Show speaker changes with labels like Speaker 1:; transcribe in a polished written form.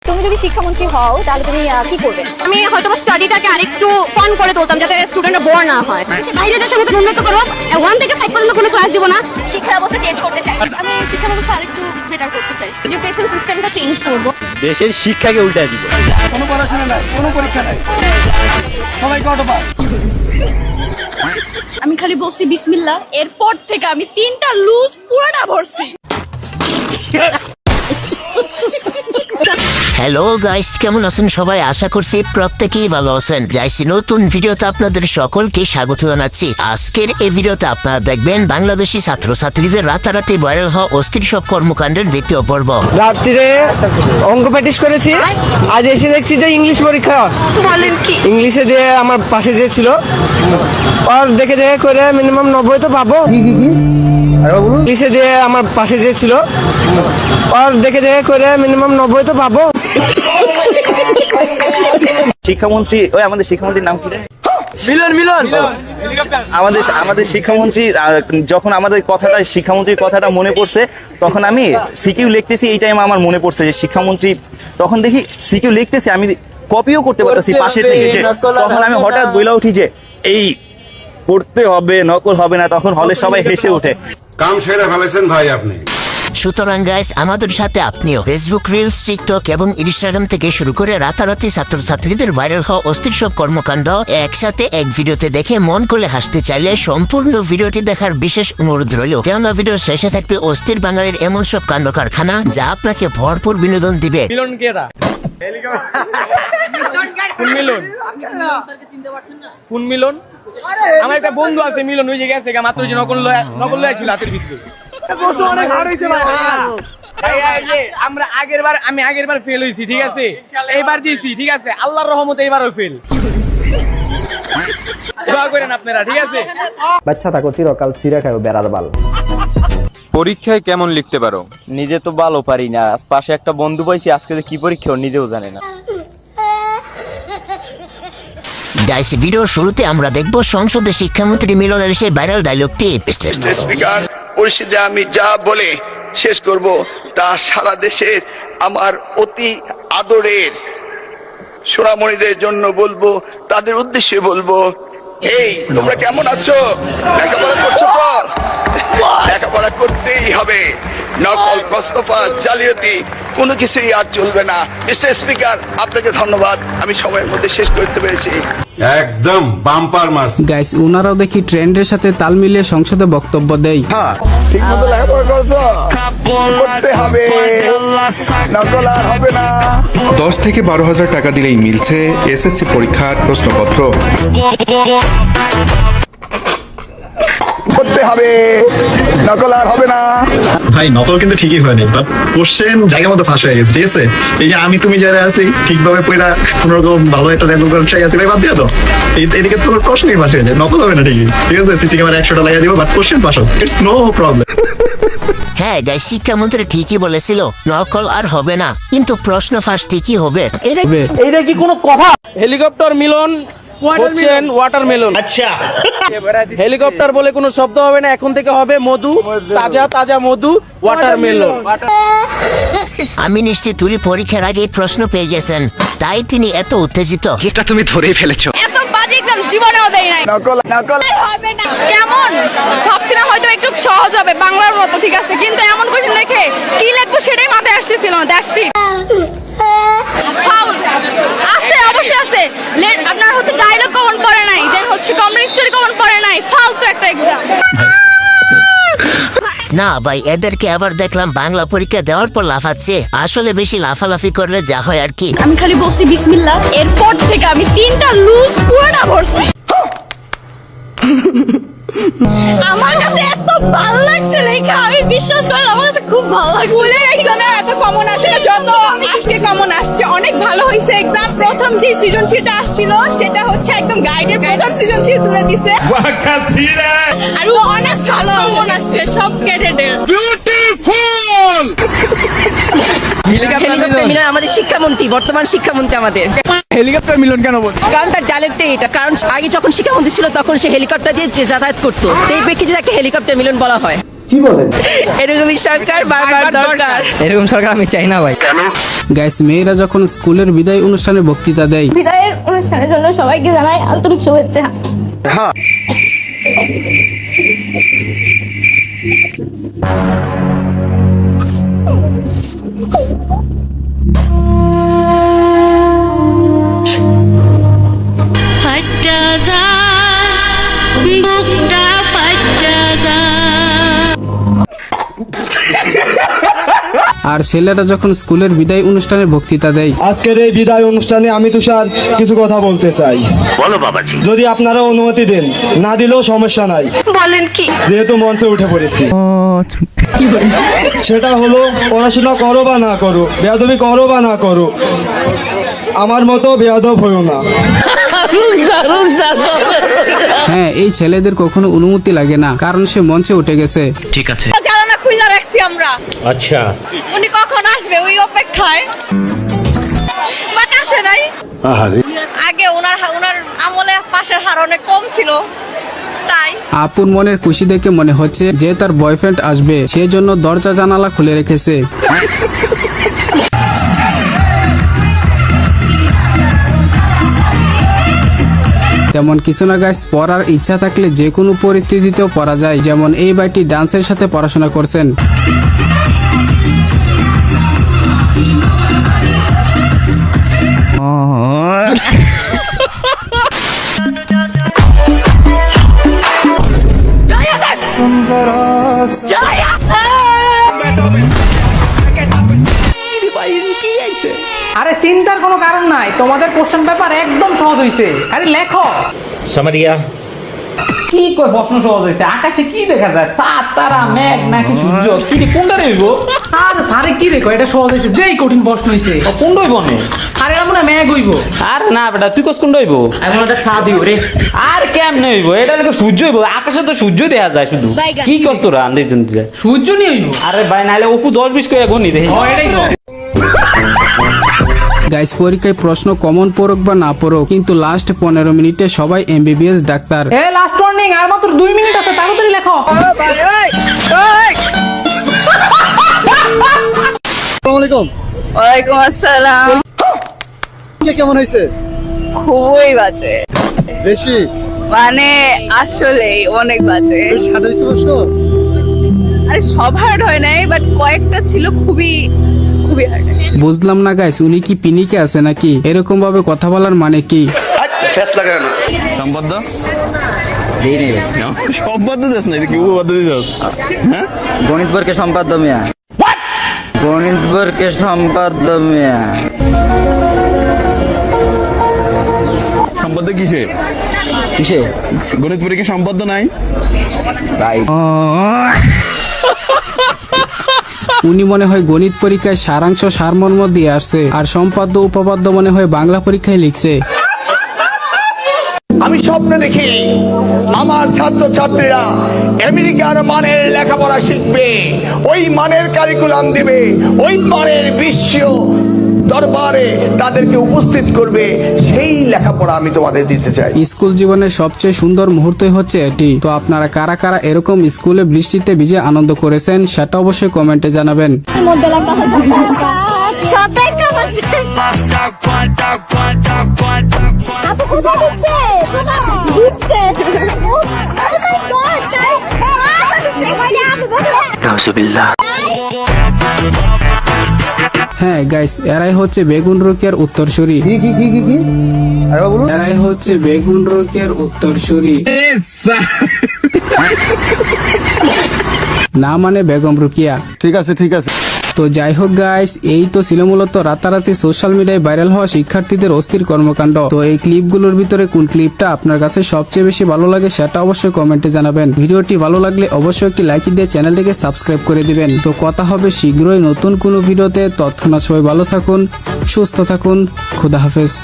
Speaker 1: তুমি যদি শিক্ষামন্ত্রী হও তাহলে তুমি কি করবে?
Speaker 2: আমি হয়তো স্টাডিটাকে আরেকটু ফান করে তুলতাম যাতে স্টুডেন্টরা বোর না হয়। বাইরে দেশের মতো উন্নত করব, 1 থেকে 5 পর্যন্ত কোনো ক্লাস দিব না।
Speaker 1: শিক্ষা ব্যবস্থা চেঞ্জ করতে চাই, আমি শিক্ষা ব্যবস্থা আরেকটু বেটার করতে চাই, এডুকেশন সিস্টেমটা চেঞ্জ করব।
Speaker 3: দেশের শিক্ষাকে উল্টায় দিব।
Speaker 4: কোনো পড়াশোনা নাই, কোনো পরীক্ষা নাই, সবাইকে অটোপাস।
Speaker 1: আমি খালি বলছি বিসমিল্লাহ, এরপর থেকে আমি 3টা লুজ পুরোটা ভরছি।
Speaker 5: হ্যালো গাইস, কেমন আছেন সবাই? আশা করছি প্রত্যেকেই ভালো আছেন। যাইছি নতুন ভিডিওতে আপনাদের সকলকে স্বাগত জানাচ্ছি। আজকের এই ভিডিওতে আপনারা দেখবেন বাংলাদেশি ছাত্রছাত্রীদের রাতারাতি ভাইরাল হওয়া অস্থির সব কর্মকাণ্ডের দ্বিতীয় পর্ব।
Speaker 4: রাত্রিরে অঙ্ক প্র্যাকটিস করেছি, আজ এসে দেখছি যে ইংলিশ পরীক্ষা।
Speaker 2: বলেন কি?
Speaker 4: ইংলিশে দিয়ে আমার পাশে যে ছিল আর দেখে দেখে করে মিনিমাম 90 তো পাবো। ইংলিশে দিয়ে আমার পাশে যে ছিল আর দেখে দেখে করে মিনিমাম 90 তো পাবো।
Speaker 3: শিক্ষামন্ত্রী, আমাদের শিক্ষামন্ত্রীর নাম কি রে? মিলন। আমাদের শিক্ষামন্ত্রী যখন আমাদের শিক্ষামন্ত্রীর কথাটা মনে পড়ছে, তখন আমি সিকিউ লিখতেছি। এই টাইমে আমার মনে পড়ছে যে শিক্ষামন্ত্রী, তখন দেখি সিকিউ লিখতেছি, আমি কপিও করতে পারতেছি পাশে থেকে। তখন আমি হঠাৎ বইলা উঠি যে এই পড়তে হবে, নকল হবে না। তখন হলে সবাই হেসে ওঠে।
Speaker 6: কাম সেরে ফেলেছেন ভাই আপনি।
Speaker 5: সুতরাং গাইস, আমাদের সাথে আপনিও ফেসবুক, রিলস, টিকটক এবং ইনস্টাগ্রাম থেকে শুরু করে রাতারাতি ছাত্রছাত্রীদের ভাইরাল হওয়া অস্থির সব কর্মকাণ্ড একসাথে এক ভিডিওতে দেখে মন খুলে হাসতে চাইলে সম্পূর্ণ ভিডিওটি দেখার বিশেষ অনুরোধ রইল। কেননা ভিডিওর শেষে থাকবে অস্থির বাঙালির এমন সব কাণ্ড কারখানা যা আপনাকে ভরপুর বিনোদন দিবে।
Speaker 7: মিলন কেরা? কোন মিলন? কোন মিলন? আমার একটা বন্ধু আছে মিলন, ওই যে গেছে মাত্র যে নকল লয়ে ছিল হাতের ভিতরে। আমি আগের বার ফেল হয়েছি, ঠিক আছে? এইবার দিয়েছি, ঠিক আছে? আল্লাহর রহমতে এবারও ফেল। দোয়া করেন আপনারা, ঠিক আছে?
Speaker 8: বাচ্চা থাকো চিরকাল ছিঁড়ে খাও বেড়ার বাল।
Speaker 9: পরীক্ষায় কেমন লিখতে পারো?
Speaker 3: নিজে তো ভালো পারি না, পাশে একটা বন্ধু পাইছি, আজকে যে কি পরীক্ষা ও নিজেও জানে না।
Speaker 5: গাইস, ভিডিওর শুরুতে আমরা দেখব সংসদে শিক্ষামন্ত্রী মিলনের সেই ভাইরাল ডায়লগটি।
Speaker 10: স্পিকার, পরিষদে আমি যা বলে শেষ করব তা সারা দেশের আমার অতি আদরের সোনামণিদের জন্য বলবো, তাদের উদ্দেশ্যে বলবো, এই তোমরা কেমন আছো? লেখাপড়া করছো তো? লেখাপড়া করতেই হবে, নকল, প্রস্তফা, জালিয়াতি কোনো কিছুই আর চলবে না। মিস্টার স্পিকার, আপনাকে ধন্যবাদ, আমি সময়ের মধ্যে শেষ করতে পেরেছি।
Speaker 6: একদম বাম্পার মার্স।
Speaker 11: গাইস, ওনারাও দেখি ট্রেন্ডের সাথে তাল মিলিয়ে সংসদে বক্তব্য দেয়।
Speaker 10: ঠিক মতো লেখাপড়া করছো? করতে হবে, নকল আর হবে না।
Speaker 12: 10 থেকে 12,000 টাকা দিলেই মিলছে এসএসসি পরীক্ষার প্রশ্নপত্র।
Speaker 10: করতে হবে, নকল আর হবে না।
Speaker 13: ভাই নকল কিন্তু ঠিকই হয়নি, বাট কোশ্চেন জায়গা মতো ফাঁস হয়ে গেছে, ঠিক আছে? এই যে আমি তুমি যারা আছি ঠিকভাবে পড়া কোনোরকম ভালো একটা রেজাল্ট করার ট্রাই আছে, ভাই বাদ দিয়ে দাও। এদিকে তোমার প্রশ্নই ফাঁস হয়ে যায়, নকল হবে না ঠিকই, ঠিক আছে? সিসি ক্যামেরা 100টা লাগিয়ে দিব, বাট কোশ্চেন ফাঁস হোক, ইটস নো প্রবলেম।
Speaker 5: হ্যাঁ গাইস, শিক্ষামন্ত্রী ঠিকই বলেছিল, নকল আর হবে না, কিন্তু প্রশ্ন ফাঁস ঠিকই হবে।
Speaker 7: এইটা কি কোনো কথা? হেলিকপ্টার মিলন হচ্ছেন ওয়াটারমেলন। আচ্ছা, হেলিকপ্টার বলে কোনো শব্দ হবে না, এখন থেকে হবে মধু, তাজা তাজা মধু, ওয়াটারমেলন।
Speaker 5: আমি নিশ্চিত তুই পরীক্ষার আগে প্রশ্ন পেয়ে গেছেন, তাই তিনি এত উত্তেজিত।
Speaker 9: এটা তুমি ধরেই ফেলেছো।
Speaker 2: এত বাজে এক্সাম জীবনেও দেই নাই।
Speaker 10: নকল
Speaker 2: হবে না। কেমন ভাবছিলাম হয়তো একটু সহজ হবে বাংলার মতো, ঠিক আছে? কিন্তু এমন কোশ্চেন দেখে কি লিখবো সেটাই মাথায় আসতেছিল না। That's it. আছে, অবশ্যই আছে। আপনার হচ্ছে ডায়লগ কমন পড়ে নাই, দেন হচ্ছে কমেডি স্টোরি কমন পড়ে নাই, ফালতু একটা এক্সাম।
Speaker 5: না ভাই, এদেরকে আবার দেখলাম বাংলা পরীক্ষা দেওয়ার পর লাফাচ্ছে। আসলে বেশি লাফালাফি করলে যা হয় আর কি।
Speaker 1: আমি খালি বলছি বিসমিল্লাহ, এরপর থেকে আমি 3টা লুজ পুরোটা ভরছি। আমার কাছে এত ভালো লাগছে লেখা, আমি বিশ্বাস করেন আমার কাছে খুব ভালো লাগছে।
Speaker 2: স্কুলের এক্সামে এত কমন আসে না যত আজকে কমন আসছে। অনেক ভালো হয়েছে এক্সাম। প্রথম যে সৃজনশীলটা আসছিল সেটা হচ্ছে একদম গাইডের প্রথম সৃজনশীল তুলে দিছে, আর অনেক ভালো কমন আসছে সব ক্যাডেটের। বিউটিফুল।
Speaker 7: হেলিকপ্টার মিলন আমাদের শিক্ষামন্ত্রী, বর্তমান শিক্ষামন্ত্রী আমাদের। হেলিকপ্টার মিলন কেন বল? কারণ তার ডায়লগটাই এটা। কারণ আগে যখন শিক্ষামন্ত্রী ছিল তখন সে হেলিকপ্টার দিয়ে যাতায়াত করতো, এই প্রেক্ষিতে তাকে হেলিকপ্টার মিলন বলা হয়।
Speaker 4: কি বলেন?
Speaker 2: এরকমই সরকার বারবার দরকার।
Speaker 4: এরকম সরকার আমি চাই না ভাই।
Speaker 11: গাইস, মেয়েরা যখন স্কুলের বিদায় অনুষ্ঠানে বক্তৃতা দেয়,
Speaker 1: বিদায়ের অনুষ্ঠানের জন্য সবাইকে জানাই আন্তরিক শুভেচ্ছা।
Speaker 11: আর ছেলেরা যখন স্কুলের বিদায় অনুষ্ঠানে বক্তৃতা দেয়,
Speaker 4: আজকের এই বিদায় অনুষ্ঠানে আমি তুষার কিছু কথা বলতে চাই।
Speaker 3: বলো বাবাজি।
Speaker 4: যদি আপনারা অনুমতি দেন, না দিলেও সমস্যা নাই।
Speaker 1: বলেন কি?
Speaker 4: যেহেতু মঞ্চে উঠে পড়েছি, সেটা হলো পড়াশোনা করো বা না করো, বেয়াদবি করো বা না করো, আমার মতো বেয়াদব হইও না।
Speaker 11: হ্যাঁ, এই ছেলেদের কখনো অনুমতি লাগে না, কারণ সে মঞ্চে উঠে গেছে।
Speaker 3: ঠিক আছে।
Speaker 2: জানালা খুললা রাখছি আমরা।
Speaker 3: আচ্ছা।
Speaker 2: উনি কখন আসবে ওই অপেক্ষায়, বাট আসে নাই। আগে ওনার আমলে পাশের হার অনেক কম ছিল, তাই
Speaker 11: আপুর মনের খুশি দেখে মনে হচ্ছে যে তার বয়ফ্রেন্ড আসবে, সেজন্য দরজা জানালা খুলে রেখেছে। তেমন কিছু না গাইস, পড়ার ইচ্ছা থাকলে যে কোনো পরিস্থিতিতেও পড়া যায়। যেমন এই ভাইটি ডান্সের সাথে পড়াশোনা করছেন।
Speaker 4: আরে চিন্তার কোনো কারণ নাই, তোমাদের কোশ্চেন পেপার একদম সহজ হইছে। আরে লেখো।
Speaker 3: সামারিয়া।
Speaker 4: কি কই প্রশ্ন সহজ হইছে? আকাশে কি দেখা যায়? চাঁদ, তারা, মেঘ নাকি সূর্য? কি রে, কোনটা রইব? আরে সারে কি রে কই, এটা সহজ হইছে। যেই কঠিন প্রশ্ন হইছে। কোনটা হইব নে? আরে আমরা মেঘ হইব। আর না বেটা, তুই কস কোনটা হইব? এখন এটা চাঁদ হইব রে। আর কেমনে হইব? এটা নাকি সূর্য হইব। আকাশে তো সূর্য দেখা যায় শুধু। কি কস তোরা আন্দাজ জানতে? সূর্য নি হইব। আরে ভাই নাইলে অপু 10-20 কইরা গনি দেই। ও এটাই তো।
Speaker 11: গাইস, পরীক্ষায় প্রশ্ন কমন পড়ুক বা না পড়ুক, কিন্তু লাস্ট 15 মিনিটে সবাই এমবিবিএস ডাক্তার।
Speaker 4: এ লাস্ট ওয়ার্নিং, আর মাত্র 2 মিনিট আছে, তাড়াতাড়ি লেখো। আসসালামু আলাইকুম।
Speaker 2: ওয়ালাইকুম আসসালাম।
Speaker 4: কেমন হইছে?
Speaker 2: খুবই বাজে,
Speaker 4: বেশি
Speaker 2: মানে আসলেই অনেক বাজে।
Speaker 4: হার্ড হইছে প্রশ্ন?
Speaker 2: আরে সব হার্ড হয় নাই, বাট কয়েকটা ছিল খুবই হার্ড।
Speaker 11: বুঝলাম না গাইস, উনি কি পিনিকে আছে নাকি? এরকম ভাবে কথা বলার মানে কি?
Speaker 3: সম্পদ সম্পদ দিস না, কি উপপাদ্য দিস? হ্যাঁ,
Speaker 4: গণিত বর্গে সম্পাদ্য মিয়া। গণিত বর্গে সম্পাদ্য মিয়া।
Speaker 3: সম্পদ কিসে?
Speaker 4: কিসে?
Speaker 3: গণিত পরীক্ষা সম্পদ নাই।
Speaker 11: উনি মনে হয় গণিত পরীক্ষায় সারাংশ সারমর্ম দিয়ে আসছে, আর সম্পাদ্য উপপাদ্য মনে হয় বাংলা পরীক্ষায় লিখছে।
Speaker 10: আমি স্বপ্ন দেখি আমার ছাত্রছাত্রীরা আমেরিকার মানের লেখাপড়া শিখবে, ওই মানের কারিকুলাম দিবে, ওই মানের বিশ্ব দরবারে তাদেরকে উপস্থিত করবে, সেই লেখাপড়া আমি তোমাদের দিতে চাই।
Speaker 11: স্কুল জীবনের সবচেয়ে সুন্দর মুহূর্তই হচ্ছে এটি। তো আপনারা কারা কারা এরকম স্কুলে বৃষ্টিতে ভিজে আনন্দ করেছেন সেটা অবশ্যই কমেন্টে জানাবেন। হ্যাঁ গাইস, এরাই হচ্ছে বেগুন রোকের উত্তরসূরি। এরাই হচ্ছে বেগুন রোকের উত্তরসূরি। না মানে বেগম রুকিয়া।
Speaker 4: ঠিক আছে।
Speaker 11: তো যাই হোক গাইস, এই তো ছিল মূলত রাতারাতি সোশ্যাল মিডিয়ায় ভাইরাল হওয়া শিক্ষার্থীদের অস্থির কর্মকাণ্ড। তো এই ক্লিপগুলোর ভিতরে কোন ক্লিপটা আপনার কাছে সবচেয়ে বেশি ভালো লাগে সেটা অবশ্যই কমেন্টে জানাবেন। ভিডিওটি ভালো লাগলে অবশ্যই একটি লাইক দিয়ে চ্যানেলটিকে সাবস্ক্রাইব করে দিবেন। তো কথা হবে শীঘ্রই নতুন কোনো ভিডিওতে। তৎক্ষণাৎ সবাই ভালো থাকুন, সুস্থ থাকুন, খোদা হাফেজ।